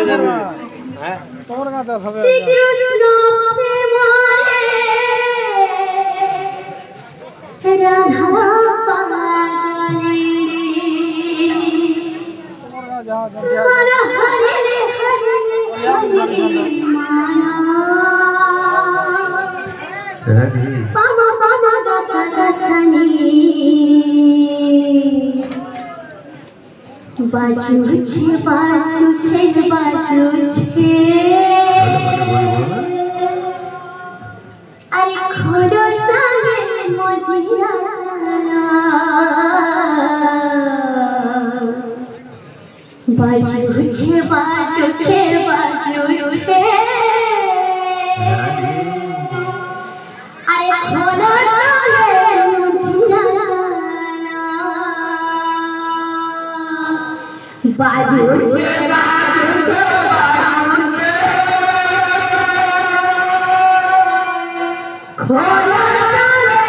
যাবে হ্যাঁ তোমার কাছে হবে শ্রীকৃষ্ণ প্রেমরে রাধা পাগলি তোমার কাছে যাওয়া মন হরিলে হরিলে মায়া পামা পামা দসা দসনি বাজুছে বাজুছে বাজুছে আরে খোলর সঙ্গে মজিরা বাজুছে বাজুছে বাজুছে আরে খোলর সঙ্গে মজিরা বাজুছে বাজুছে বাজুছে খোলা চলে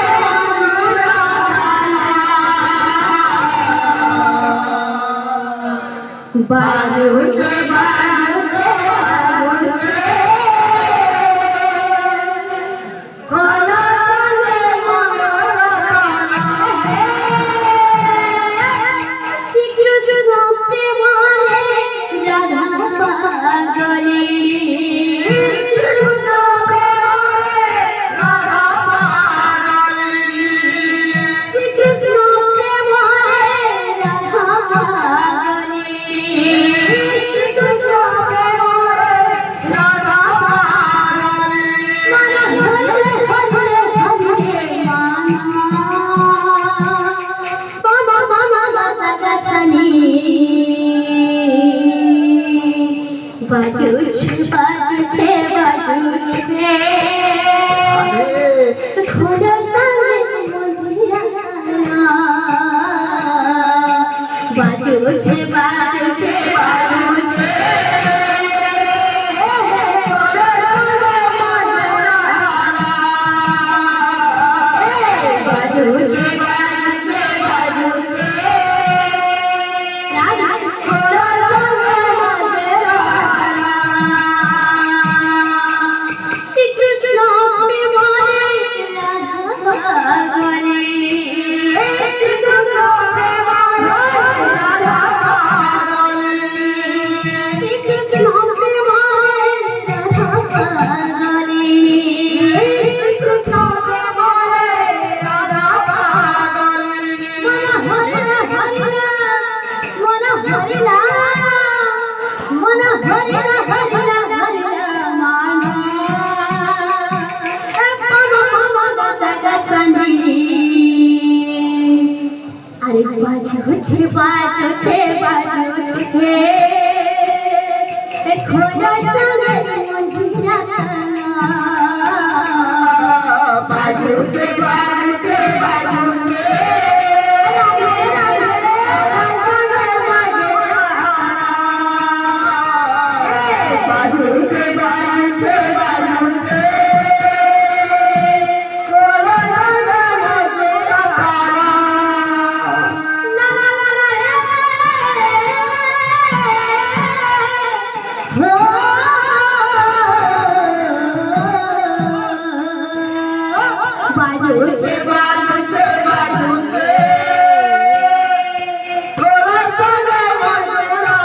বাজুছে বাজুছে বাজুছে খোলা চলে শ্রীকৃষ্ণ প্রেমরে রাধা পাগলি শ্রীকৃষ্ণ প্রেমরে রাধা পাগলি শ্রীকৃষ্ণ প্রেমরে রাধা পাগলি শ্রীকৃষ্ণ প্রেমরে রাধা পাগলি মন হরে হরে হরে মানা পামা পামা দসা দসনি বাজুছে বাজুছে বাজুছে খোলা সঙ্গে মজিরা বাজুছে বাজুছে বাজুছে খোলা সঙ্গে মজিরা বাজুছে বাজুছে বাজুছে রাধা খোলা সঙ্গে মজিরা শ্রীকৃষ্ণ প্রেমরে রাধা পাগলি শ্রীকৃষ্ণ প্রেমরে রাধা পাগলি শ্রীকৃষ্ণ প্রেমরে রাধা পাগলি শ্রীকৃষ্ণ প্রেমরে রাধা পাগলি মন হরিলা হরিলা মন হরিলা মন হরিলা হরিলা হরিলা মানা পামা পামা দসা দসনি আরে বাজুছে বাজুছে বাজুছে খোলা সঙ্গে মজিরা বাজুছে বাজুছে বাজুছে বাজুছে বাজুছে বাজুছে খোলা সঙ্গে মজিরা লা লা লা লা হো বাজুছে বাজুছে বাজুছে খোলা সঙ্গে মজিরা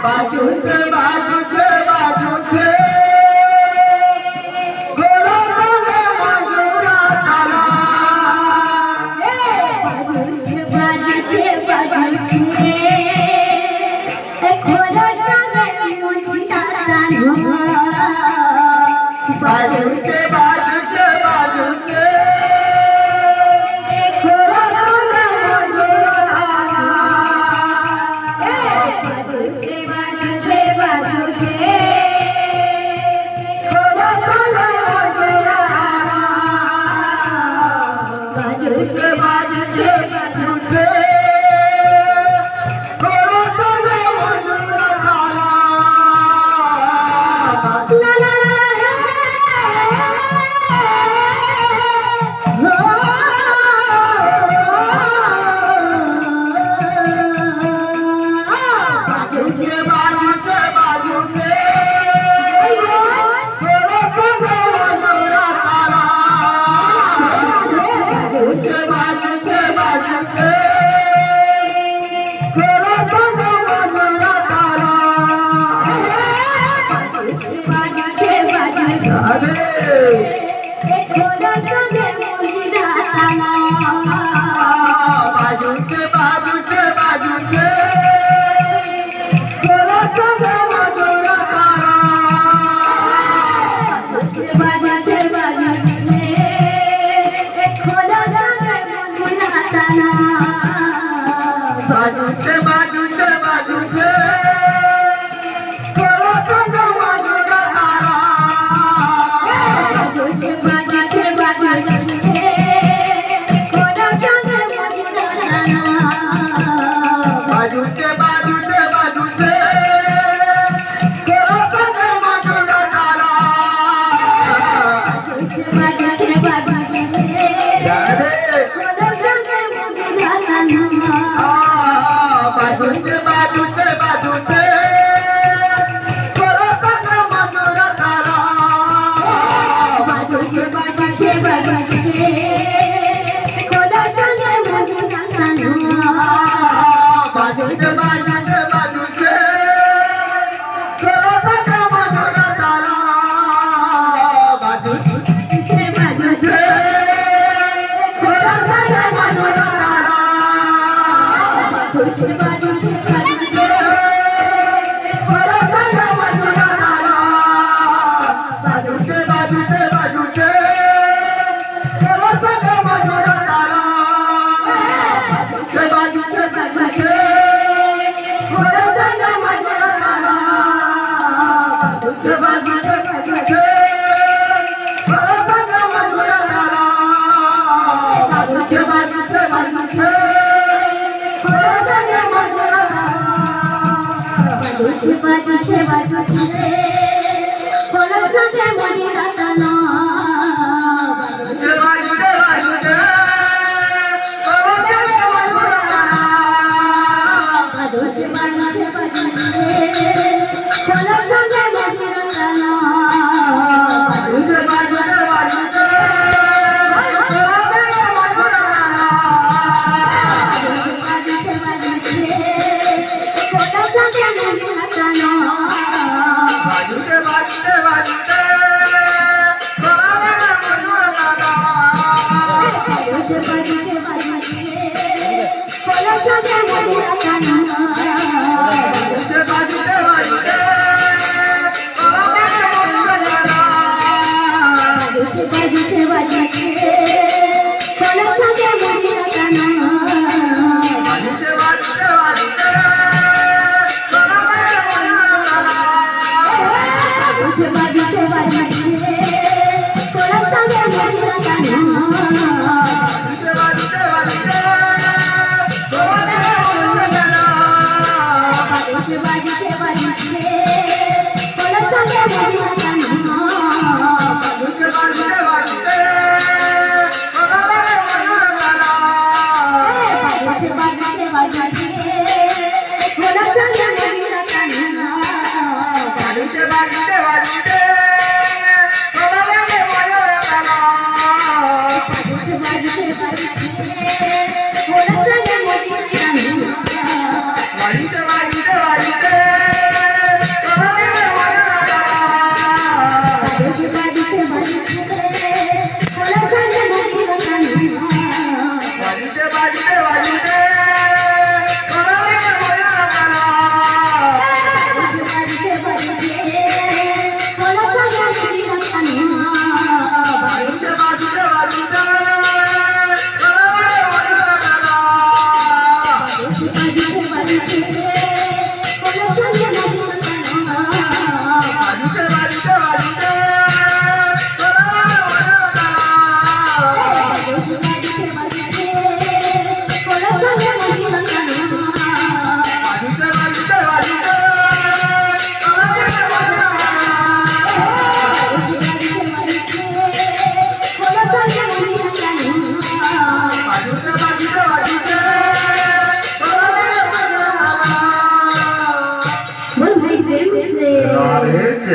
বাজুছে বাজুছে বাজুছে খোলা সঙ্গে মজিরা বাজুছে বাজুছে বাজুছে খোলা সঙ্গে মজিরা বাজুছে বাজুছে বাজুছে খোলা সঙ্গে মজিরা বাজুছে বাজুছে বাজুছে খোলা সঙ্গে মজিরা বাজুছে বাজুছে বাজুছে খোলা সঙ্গে মজিরা লা লা লা बाजूचे बाजूचे थोडं संग मधुरा तारा बाजूचे बाजूचे थोडं संग मधुरा तारा बाजूचे बाजूचे बाजूचे थोडं संग मधुरा तारा बाजूचे बाजूचे थोडं संग मधुरा तारा बाजूचे बाजूचे बाजूचे थोडं संग मधुरा तारा बाजूचे बाजूचे बाजूचे थोडं संग मधुरा तारा बाजूचे बाजूचे बाजूचे थोडं संग मधुरा तारा बाजूचे बाजूचे बाजूचे थोडं संग मधुरा तारा बाजूचे बाजूचे बाजूचे थोडं संग मधुरा तारा बाजूचे बाजूचे बाजूचे थोडं संग मधुरा तारा बाजूचे बाजूचे बाजूचे थोडं संग मधुरा तारा बाजूचे बाजूचे थोडं संग मधुरा तारा बाजूचे बाजूचे बाजूचे थोडं संग मधुरा तारा बाजूचे बाजूचे बाजूचे थोडं संग मधुरा तारा बाजूचे बाजूचे बाजूचे थोडं संग मधुरा तारा बाजूचे बाजूचे बाजूचे थोडं संग मधुरा तारा बाजूचे बाजूचे बाजूचे थोडं संग मधुरा तारा बाजूचे बाजूचे बाजूचे थोडं संग मधुरा